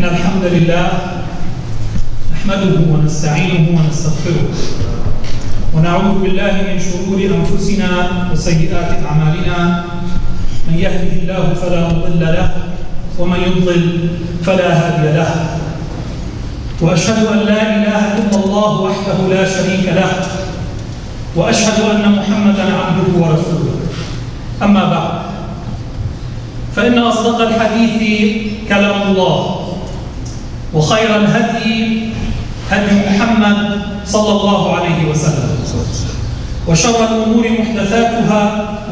إن الحمد لله نحمده ونستعينه ونستغفره ونعوذ بالله من شرور أنفسنا وسيئات أعمالنا من يهده الله فلا مضل له ومن يضلل فلا هادي له وأشهد أن لا إله إلا الله وحده لا شريك له وأشهد أن محمدا عبده ورسوله أما بعد فإن أصدق الحديث كلام الله وخير الهدي هدي محمد صلى الله عليه وسلم وشر الأمور محدثاتها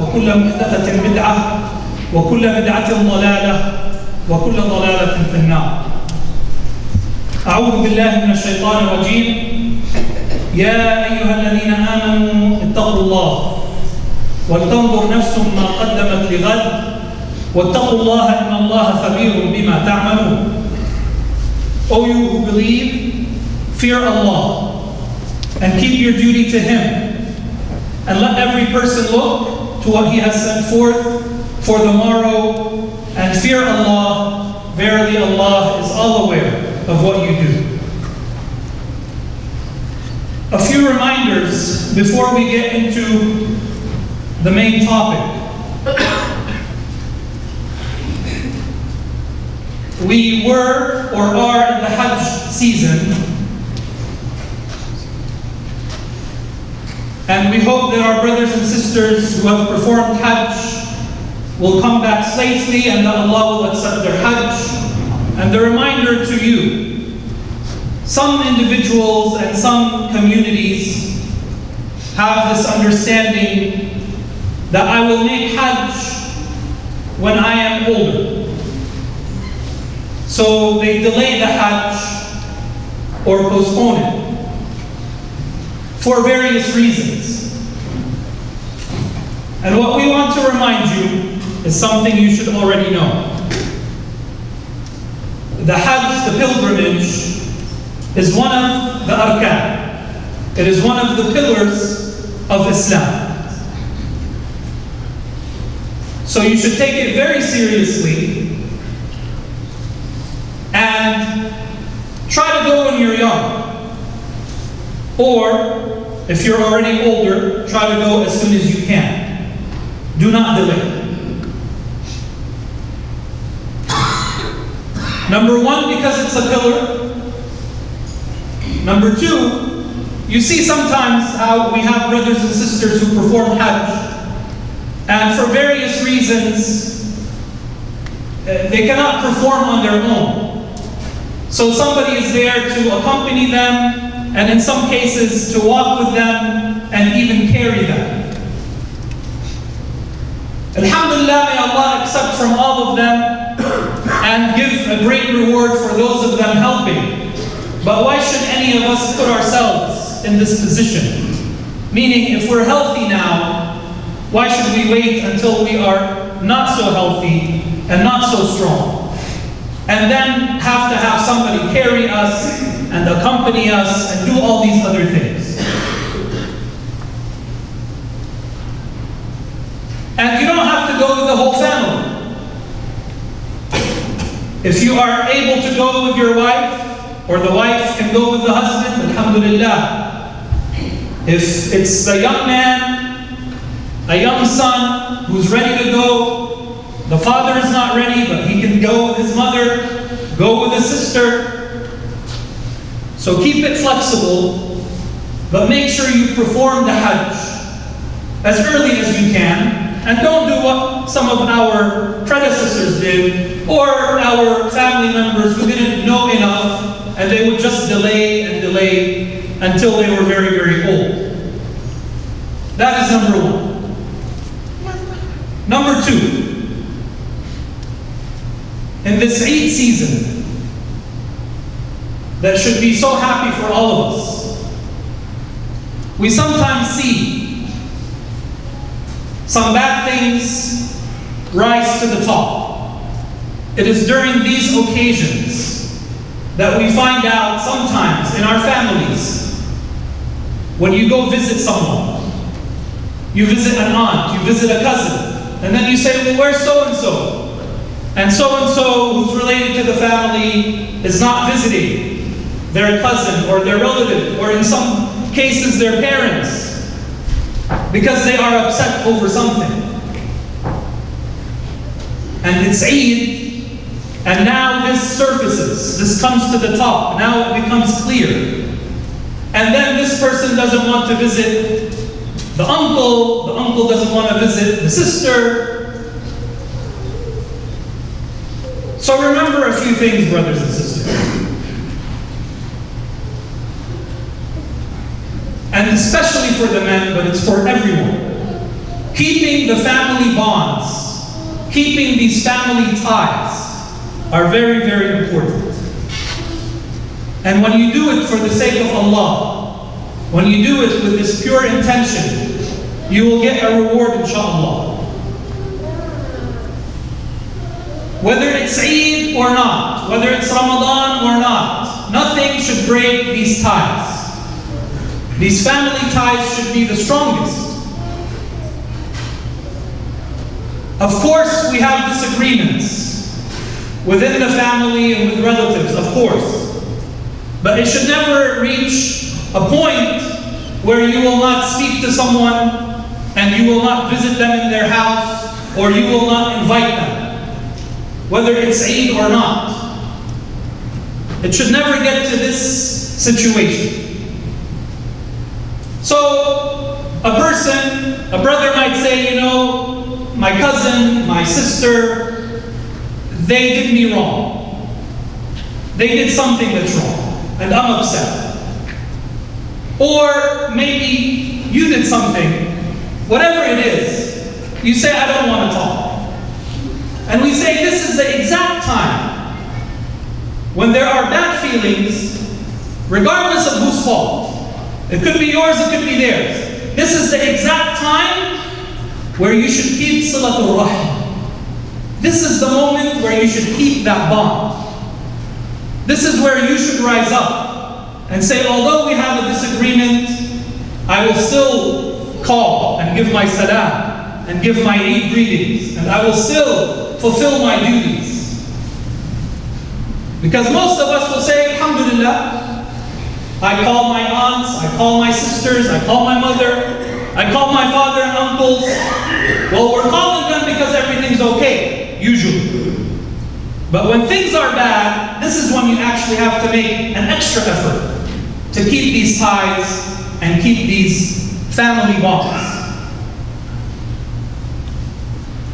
وكل محدثة بدعة وكل بدعة ضلالة وكل ضلالة في النار. أعوذ بالله من الشيطان الرجيم. يا أيها الذين آمنوا اتقوا الله ولتنظر نفس ما قدمت لغد واتقوا الله إن الله خبير بما تعملون. O you who believe, fear Allah and keep your duty to Him, and let every person look to what He has sent forth for the morrow, and fear Allah. Verily Allah is all aware of what you do. A few reminders before we get into the main topic. We were or are in the Hajj season, and we hope that our brothers and sisters who have performed Hajj will come back safely and that Allah will accept their Hajj. And the reminder to you, some individuals and some communities have this understanding that I will make Hajj when I am older. So they delay the Hajj or postpone it for various reasons. And what we want to remind you is something you should already know. The Hajj, the pilgrimage, is one of the arkan. It is one of the pillars of Islam. So you should take it very seriously and try to go when you're young. Or, if you're already older, try to go as soon as you can. Do not delay. Number one, because it's a pillar. Number two, you see sometimes how we have brothers and sisters who perform Hajj, and for various reasons, they cannot perform on their own. So somebody is there to accompany them, and in some cases to walk with them, and even carry them. Alhamdulillah, may Allah accept from all of them, and give a great reward for those of them helping. But why should any of us put ourselves in this position? Meaning, if we're healthy now, why should we wait until we are not so healthy and not so strong? And then have to have somebody carry us and accompany us and do all these other things. And you don't have to go with the whole family. If you are able to go with your wife, or the wife can go with the husband, alhamdulillah. If it's a young man, a young son who's ready to go, the father is not ready, but he can go with his mother, go with his sister. So keep it flexible, but make sure you perform the Hajj as early as you can. And don't do what some of our predecessors did, or our family members who didn't know enough, and they would just delay and delay until they were very, very old. That is number one. Number two, in this Eid season, that should be so happy for all of us, we sometimes see some bad things rise to the top. It is during these occasions that we find out sometimes in our families, when you go visit someone, you visit an aunt, you visit a cousin, and then you say, well, where's so-and-so? and so who's related to the family is not visiting their cousin or their relative, or in some cases their parents, because they are upset over something. And it's Eid, and now this surfaces, this comes to the top, now it becomes clear. And then this person doesn't want to visit the uncle doesn't want to visit the sister. So remember a few things, brothers and sisters. And especially for the men, but it's for everyone. Keeping the family bonds, keeping these family ties are very, very important. And when you do it for the sake of Allah, when you do it with this pure intention, you will get a reward, inshaAllah. Whether it's Eid or not, whether it's Ramadan or not, nothing should break these ties. These family ties should be the strongest. Of course, we have disagreements within the family and with relatives, of course. But it should never reach a point where you will not speak to someone and you will not visit them in their house, or you will not invite them, whether it's Eid or not. It should never get to this situation. So a brother might say, you know, my cousin, my sister, they did me wrong. They did something that's wrong, and I'm upset. Or maybe you did something. Whatever it is, you say, I don't want to talk. And we say this is the exact time when there are bad feelings, regardless of whose fault. It could be yours, it could be theirs. This is the exact time where you should keep Silatul Rahim. This is the moment where you should keep that bond. This is where you should rise up and say, although we have a disagreement, I will still call and give my salam and give my Eid greetings, and I will still fulfill my duties. Because most of us will say, Alhamdulillah, I call my aunts, I call my sisters, I call my mother, I call my father and uncles. Well, we're calling them because everything's okay, usually. But when things are bad, this is when you actually have to make an extra effort to keep these ties and keep these family bonds.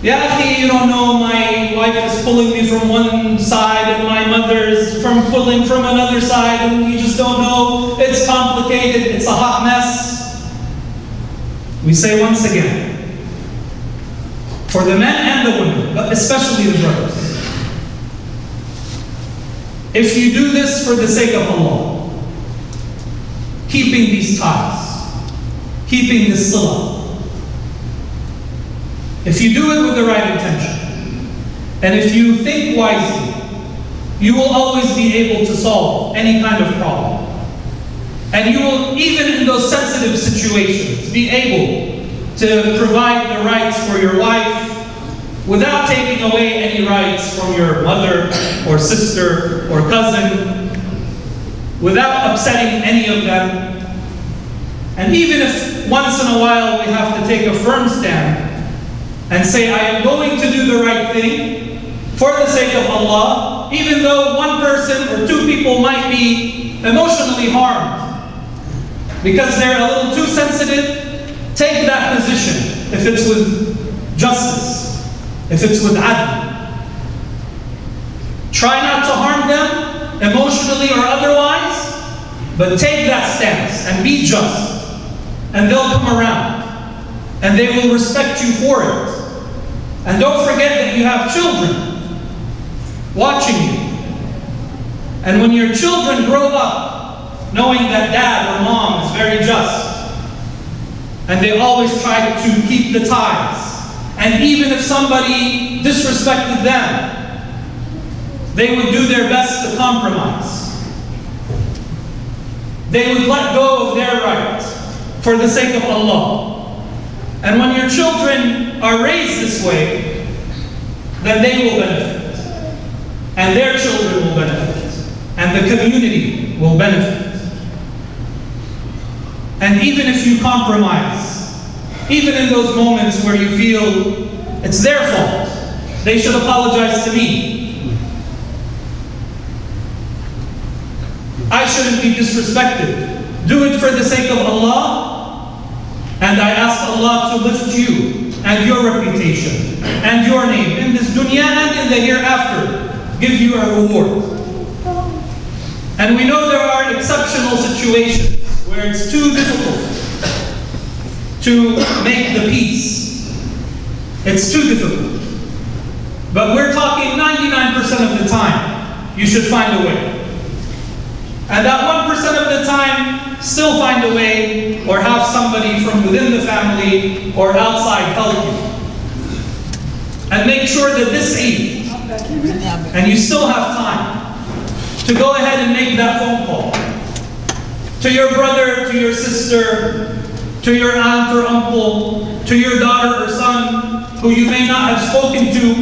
Ya akhi, you don't know, my wife is pulling me from one side and my mother is pulling from another side, and you just don't know. It's complicated, it's a hot mess. We say once again, for the men and the women, but especially the brothers, if you do this for the sake of Allah, keeping these ties, keeping this salah, if you do it with the right intention, and if you think wisely, you will always be able to solve any kind of problem. And you will, even in those sensitive situations, be able to provide the rights for your wife without taking away any rights from your mother or sister or cousin, without upsetting any of them. And even if once in a while we have to take a firm stand and say, I am going to do the right thing for the sake of Allah, even though one person or two people might be emotionally harmed because they're a little too sensitive, take that position if it's with justice, if it's with adl. Try not to harm them emotionally or otherwise, but take that stance and be just, and they'll come around and they will respect you for it. And don't forget that you have children watching you. And when your children grow up knowing that dad or mom is very just, and they always try to keep the ties, and even if somebody disrespected them, they would do their best to compromise. They would let go of their rights for the sake of Allah. And when your children are raised this way, then they will benefit. and their children will benefit, and the community will benefit. And even if you compromise, even in those moments where you feel it's their fault, they should apologize to me. I shouldn't be disrespected. Do it for the sake of Allah, and I ask Allah to lift you and your reputation and your name in this dunya and in the hereafter, give you a reward. And we know there are exceptional situations where it's too difficult to make the peace. It's too difficult. But we're talking 99% of the time, you should find a way. And that 1% of the time, still find a way, or have somebody from within the family or outside help you. And make sure that this Eid, and you still have time, to go ahead and make that phone call to your brother, to your sister, to your aunt or uncle, to your daughter or son, who you may not have spoken to,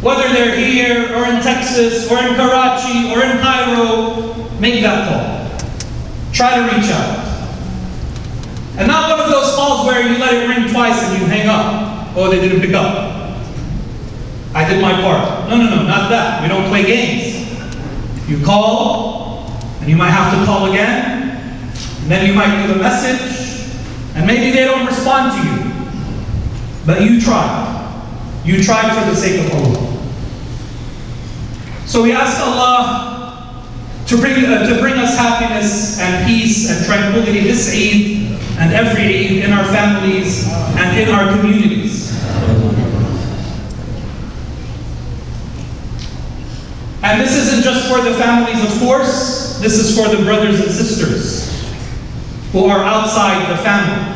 whether they're here or in Texas or in Karachi or in Cairo. Make that call. Try to reach out. And not one of those calls where you let it ring twice and you hang up. Oh, they didn't pick up. I did my part. No, not that. We don't play games. You call, and you might have to call again, and then you might leave a message, and maybe they don't respond to you. But you tried. You tried for the sake of Allah. So we ask Allah to bring us happiness and peace and tranquility this Eid and every Eid in our families and in our communities. And this isn't just for the families, of course. This is for the brothers and sisters who are outside the family.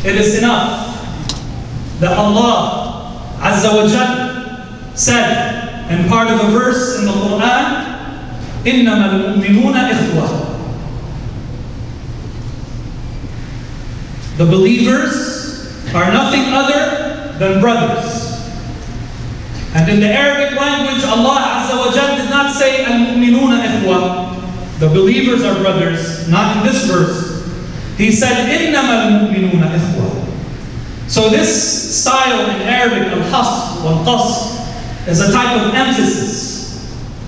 It is enough that Allah Azza wa Jal said, and part of a verse in the Quran, إِنَّمَا الْمُؤْمِنُونَ إِخْوَةٌ. The believers are nothing other than brothers. And in the Arabic language, Allah Azza wa Jal did not say al-mu'minuna ikhwa. The believers are brothers, not in this verse. He said innama al-mu'minuna ikhwa. So this style in Arabic, al-hasr wal-qasr, is a type of emphasis.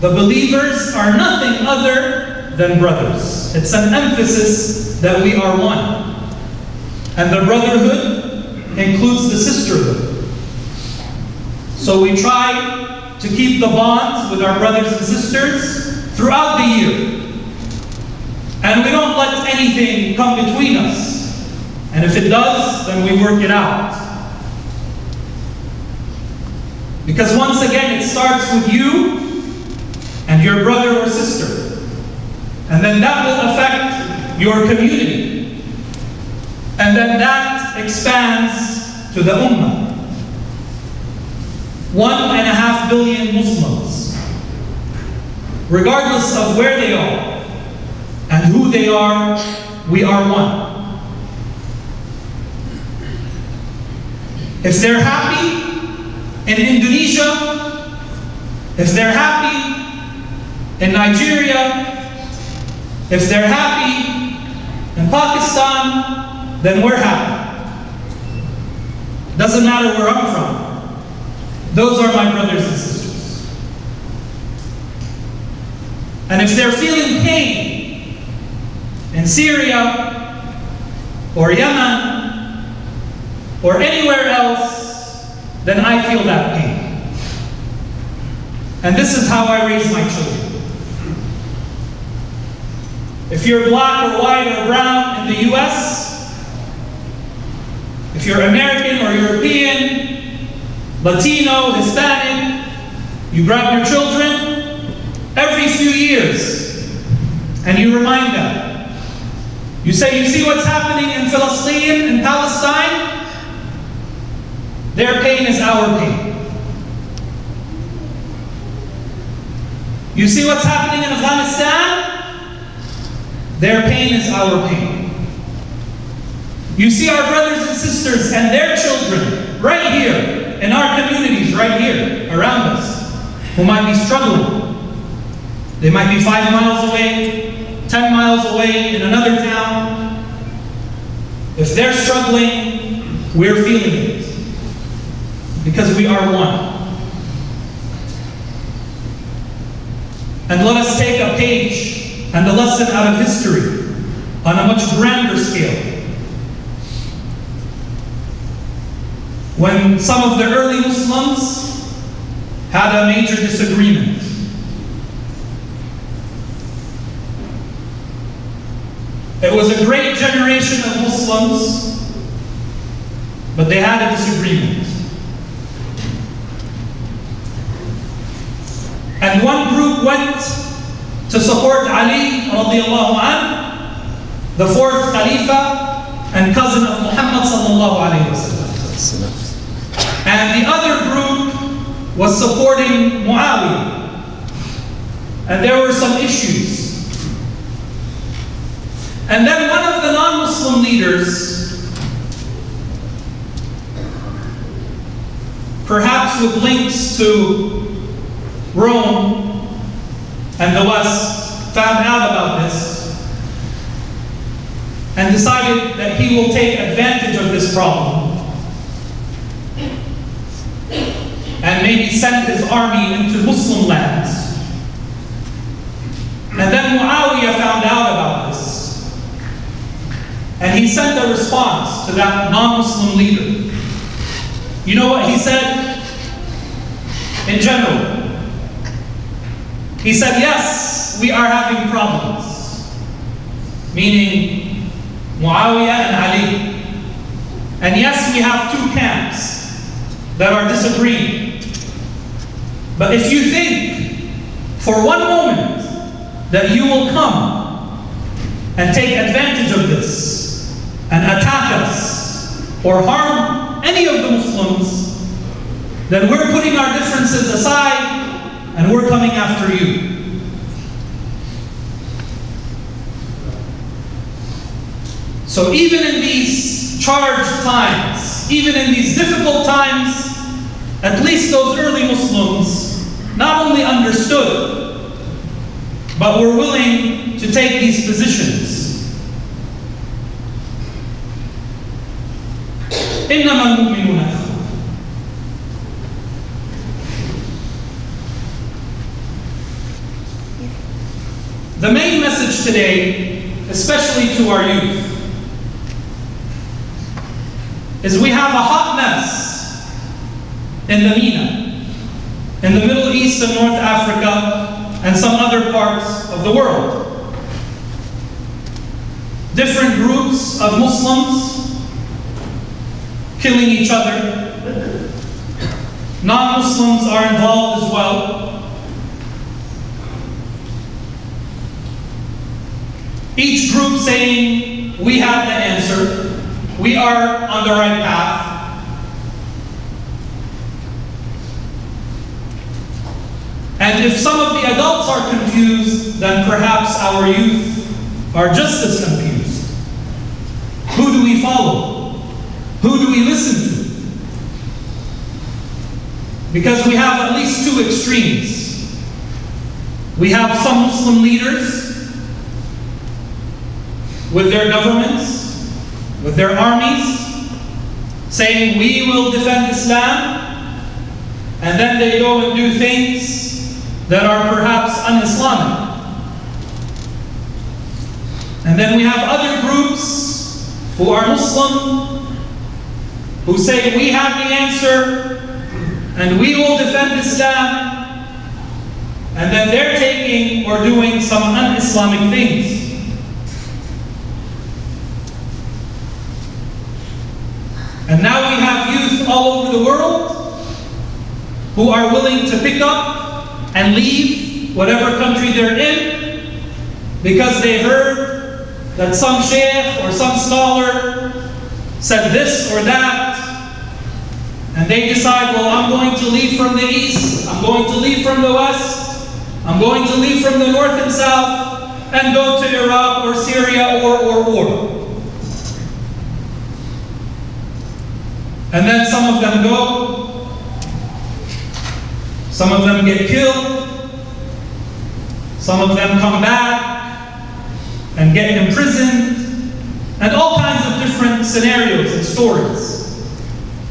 The believers are nothing other than brothers. It's an emphasis that we are one. And the brotherhood includes the sisterhood. So we try to keep the bonds with our brothers and sisters throughout the year. And we don't let anything come between us. And if it does, then we work it out. Because once again, it starts with you and your brother or sister. And then that will affect your community. And then that expands to the ummah. 1.5 billion Muslims. Regardless of where they are and who they are, we are one. If they're happy in Indonesia, if they're happy in Nigeria, if they're happy in Pakistan, then we're happy. Doesn't matter where I'm from. Those are my brothers and sisters. And if they're feeling pain in Syria or Yemen or anywhere else, then I feel that pain. And this is how I raise my children. If you're black or white or brown in the US, if you're American or European, Latino, Hispanic, you grab your children every few years and you remind them. You say, you see what's happening in Palestine, in Palestine? Their pain is our pain. You see what's happening in Afghanistan? Their pain is our pain. You see our brothers and sisters and their children right here in our communities right here around us who might be struggling. They might be 5 miles away, 10 miles away in another town. If they're struggling, we're feeling it because we are one. And let us take a page and a lesson out of history on a much grander scale. When some of the early Muslims had a major disagreement, it was a great generation of Muslims, but they had a disagreement. And one group went to support Ali radiallahu anh, the 4th Khalifa and cousin of Muhammad sallallahu alayhi wa sallam. And the other group was supporting Muawiyah. And there were some issues. And then one of the non-Muslim leaders, perhaps with links to Rome and the West, found out about this and decided that he will take advantage of this problem and maybe send his army into Muslim lands. And then Muawiyah found out about this. And he sent a response to that non-Muslim leader. You know what he said? In general, he said, yes, we are having problems. Meaning Muawiyah and Ali. And yes, we have 2 camps that are disagreeing. But if you think for one moment that you will come and take advantage of this and attack us or harm any of the Muslims, then we're putting our differences aside and we're coming after you. So even in these charged times, even in these difficult times, at least those early Muslims not only understood, but were willing to take these positions. إِنَّمَا الْمُؤْمِنُونَ إِخْوَةٌ. The main message today, especially to our youth, is we have a hot mess in the MENA, in the Middle East and North Africa, and some other parts of the world. Different groups of Muslims killing each other. Non-Muslims are involved as well. Each group saying, we have the answer, we are on the right path. And if some of the adults are confused, then perhaps our youth are just as confused. Who do we follow? Who do we listen to? Because we have at least 2 extremes. We have some Muslim leaders with their governments, with their armies, saying we will defend Islam, and then they go and do things that are perhaps un-Islamic. And then we have other groups who are Muslim, who say we have the answer and we will defend Islam, and then they're taking or doing some un-Islamic things. And now we have youth all over the world who are willing to pick up and leave whatever country they're in because they heard that some sheikh or some scholar said this or that, and they decide, well, I'm going to leave from the east, I'm going to leave from the west, I'm going to leave from the north and south and go to Iraq or Syria or. And then some of them go Some of them get killed. Some of them come back and get imprisoned, and all kinds of different scenarios and stories.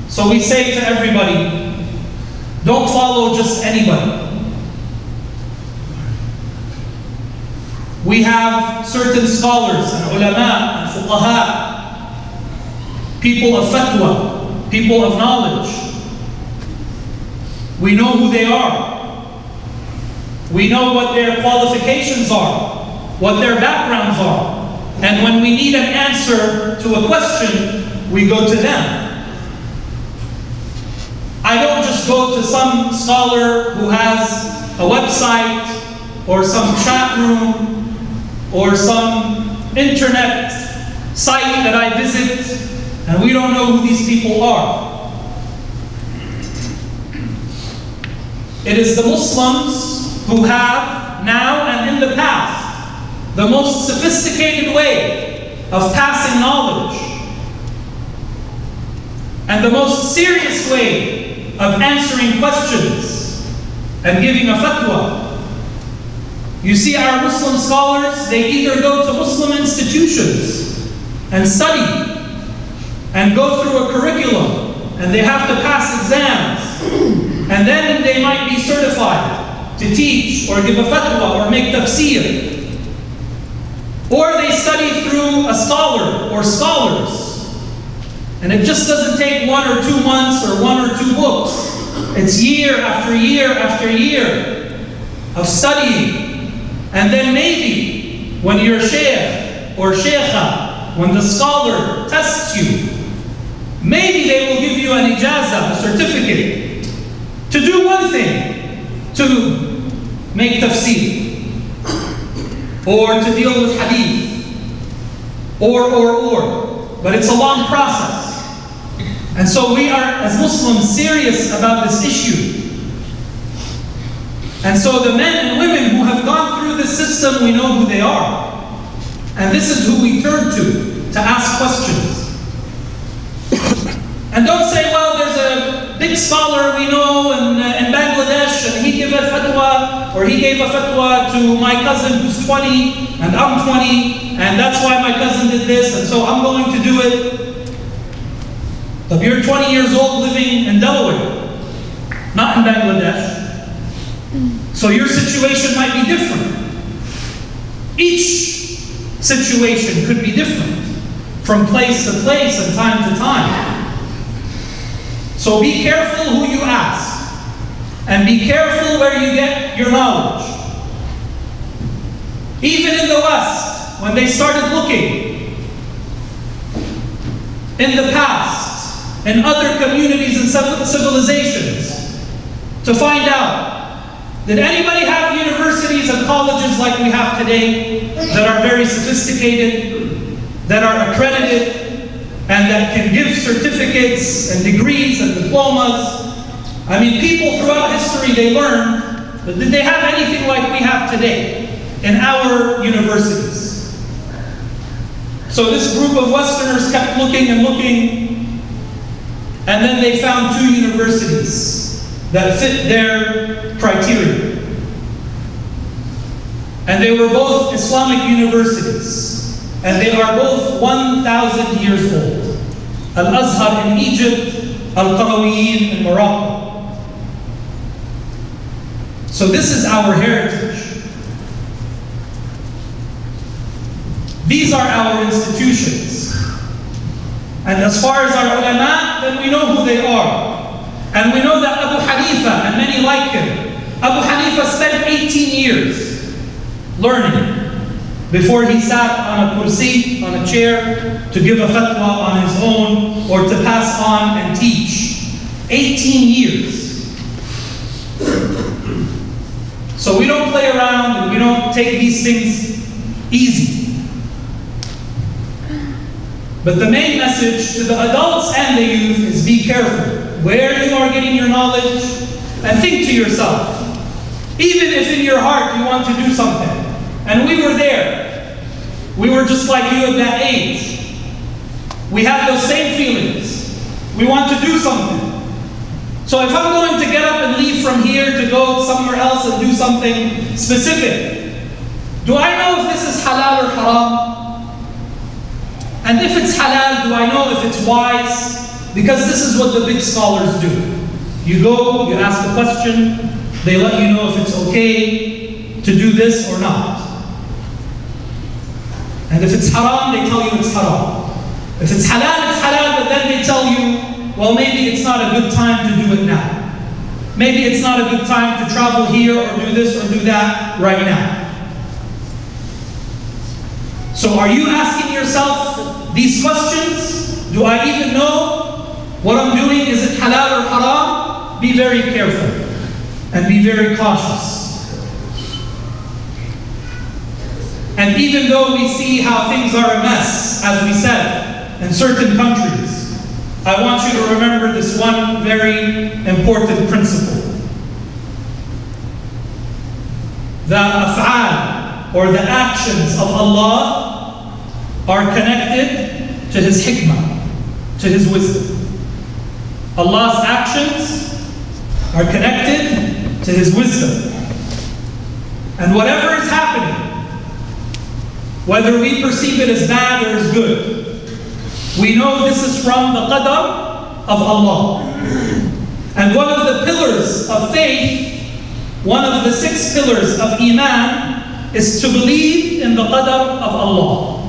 So we say to everybody, don't follow just anybody. We have certain scholars and ulama and fuqaha, people of fatwa, people of knowledge. We know who they are. We know what their qualifications are, what their backgrounds are. And when we need an answer to a question, we go to them. I don't just go to some scholar who has a website or some chat room or some internet site that I visit, and we don't know who these people are. It is the Muslims who have now and in the past the most sophisticated way of passing knowledge and the most serious way of answering questions and giving a fatwa. You see, our Muslim scholars, they either go to Muslim institutions and study and go through a curriculum, and they have to pass exams, and then they might be certified to teach or give a fatwa or make tafsir. Or they study through a scholar or scholars, and it just doesn't take 1 or 2 months or 1 or 2 books. It's year after year after year of studying. And then maybe when you're shaykh or shaykha, when the scholar tests you, maybe they will give you an ijazah, a certificate, to do one thing, to make tafsir, or to deal with hadith, or. But it's a long process. And so we are, as Muslims, serious about this issue. And so the men and women who have gone through this system, we know who they are. And this is who we turn to ask questions. And don't say, well, there's a big scholar we know in Bangladesh, and he gave a fatwa, or he gave a fatwa to my cousin who's 20, and I'm 20, and that's why my cousin did this, and so I'm going to do it. But you're 20 years old living in Delaware, not in Bangladesh. So your situation might be different. Each situation could be different from place to place and time to time. So be careful who you ask, and be careful where you get your knowledge. Even in the West, when they started looking in the past, in other communities and civilizations, to find out, did anybody have universities and colleges like we have today that are very sophisticated, that are accredited, and that can give certificates and degrees and diplomas? I mean, people throughout history, they learned, but did they have anything like we have today in our universities? So this group of Westerners kept looking and looking, and then they found 2 universities that fit their criteria. And they were both Islamic universities, and they are both 1,000 years old. Al-Azhar in Egypt, Al-Qarawiyyin in Morocco. So this is our heritage. These are our institutions. And as far as our ulama, then we know who they are. And we know that Abu Hanifa and many like him, Abu Hanifa spent 18 years learning before he sat on a kursi, on a chair, to give a fatwa on his own or to pass on and teach. 18 years. So we don't play around and we don't take these things easy. But the main message to the adults and the youth is be careful where you are getting your knowledge, and think to yourself, even if in your heart you want to do something, and we were there, we were just like you at that age, we had those same feelings, we want to do something, So if I'm going to get up and leave from here to go somewhere else and do something specific, do I know if this is halal or haram? And if it's halal, do I know if it's wise? Because this is what the big scholars do. You go, you ask a question, they let you know if it's okay to do this or not. And if it's haram, they tell you it's haram. If it's halal, but then they tell you, well, maybe it's not a good time to do it now. Maybe it's not a good time to travel here or do this or do that right now. So are you asking yourself these questions? Do I even know what I'm doing? Is it halal or haram? Be very careful and be very cautious. And even though we see how things are a mess, as we said, in certain countries, I want you to remember this one very important principle. The af'al, or the actions of Allah, are connected to His hikmah, to His wisdom. Allah's actions are connected to His wisdom. And whatever is happening, whether we perceive it as bad or as good, we know this is from the qadar of Allah. And one of the pillars of faith, one of the 6 pillars of Iman, is to believe in the qadar of Allah.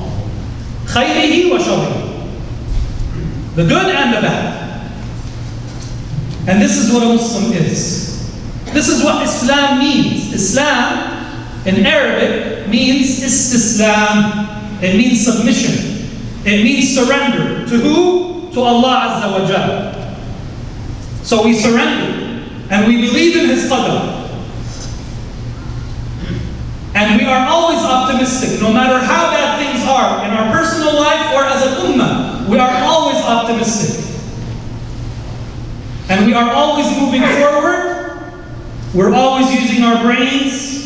Khayrihi wa sharrihi. The good and the bad. And this is what a Muslim is. This is what Islam means. Islam, in Arabic, means istislam. It means submission. It means surrender. To who? To Allah Azza wa Jalla. So we surrender and we believe in His qadar. And we are always optimistic, no matter how bad things are in our personal life or as an ummah. We are always optimistic. And we are always moving forward. We're always using our brains.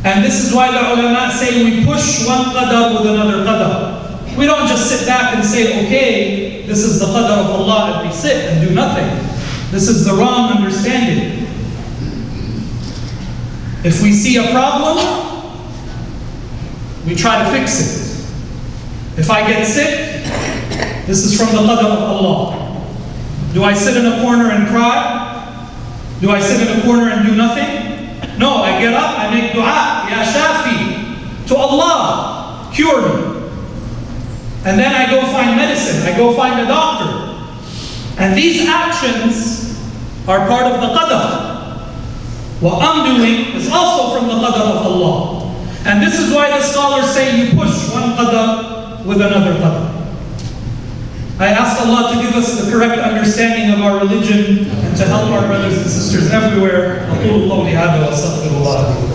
And this is why the ulama say we push one qadar with another qadar. We don't just sit back and say, okay, this is the qadar of Allah, and we sit and do nothing. This is the wrong understanding. If we see a problem, we try to fix it. If I get sick, this is from the qadar of Allah. Do I sit in a corner and cry? Do I sit in a corner and do nothing? No, I get up, I make dua, Ya Shafi, to Allah, cure me. And then I go find medicine, I go find a doctor. And these actions are part of the qadar. What I'm doing is also from the qadar of Allah. And this is why the scholars say you push one qadar with another qadar. I ask Allah to give us the correct understanding of our religion and to help our brothers and sisters everywhere. أقول قولي هذا وأستغفر الله.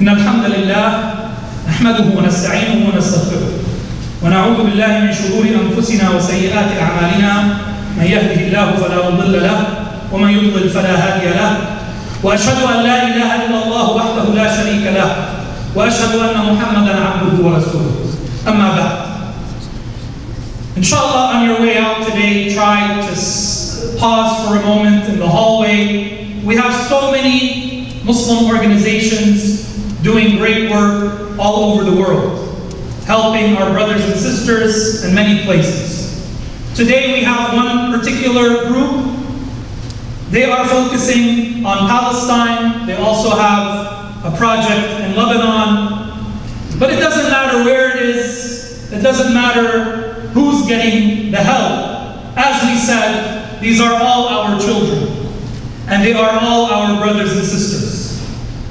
إن الحمد لله نحمده ونستعينه ونستغفره ونعوذ بالله من شرور أنفسنا وسيئات أعمالنا من يهده الله فلا مضل له ومن يضلل فلا هادي له وأشهد أن لا إله إلا الله وحده لا شريك له وأشهد أن محمدا عبده ورسوله أما بعد. Inshallah, on your way out today, try to pause for a moment in the hallway. We have so many Muslim organizations doing great work all over the world, helping our brothers and sisters in many places. Today we have one particular group. They are focusing on Palestine. They also have a project in Lebanon. But it doesn't matter where it is. It doesn't matter who's getting the help. As we said, these are all our children. And they are all our brothers and sisters.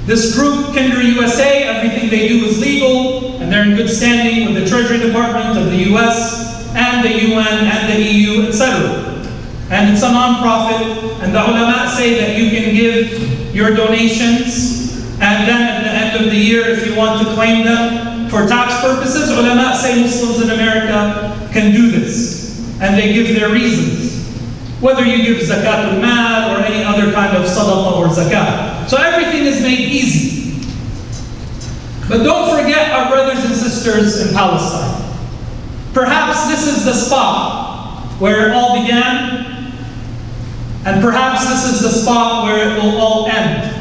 This group, Kinder USA, everything they do is legal, and they're in good standing with the Treasury Department of the US, and the UN, and the EU, etc. And it's a non-profit, and the ulama say that you can give your donations, and then at the end of the year, if you want to claim them for tax purposes, ulama say Muslims in America can do this. and they give their reasons. Whether you give zakat al-mal or any other kind of sadaqah or zakat. So everything is made easy. But don't forget our brothers and sisters in Palestine. Perhaps this is the spot where it all began, and perhaps this is the spot where it will all end.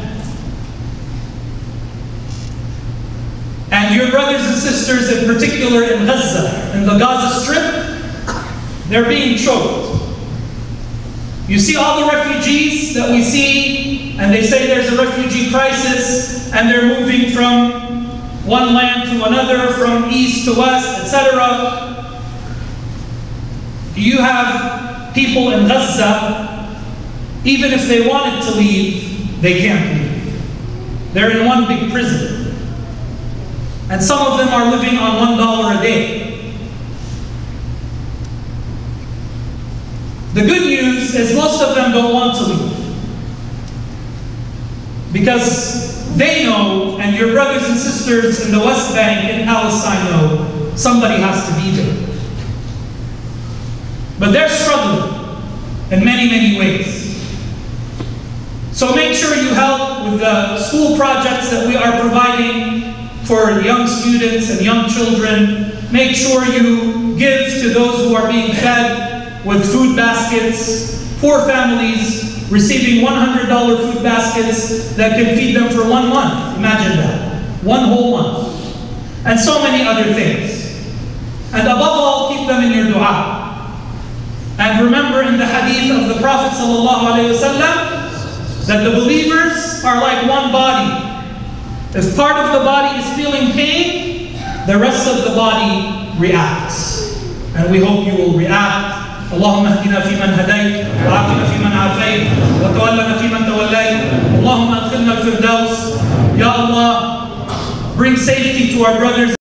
And your brothers and sisters, in particular in Gaza, in the Gaza Strip, they're being choked. You see all the refugees that we see, and they say there's a refugee crisis, and they're moving from one land to another, from east to west, etc. You have people in Gaza, even if they wanted to leave, they can't leave. They're in one big prison. And some of them are living on $1 a day. The good news is most of them don't want to leave. Because they know, and your brothers and sisters in the West Bank, in Palestine know, somebody has to be there. But they're struggling in many, many ways. So make sure you help with the school projects that we are providing for young students and young children. Make sure you give to those who are being fed with food baskets. Poor families receiving $100 food baskets that can feed them for 1 month. Imagine that. 1 whole month. And so many other things. And above all, keep them in your dua. And remember in the hadith of the Prophet ﷺ that the believers are like one body. If part of the body is feeling pain, the rest of the body reacts. And we hope you will react. اللهم اهدنا فيمن هديت وعافنا فيمن عافيت وتولنا فيمن توليت اللهم ادخلنا الفردوس. Ya Allah, bring safety to our brothers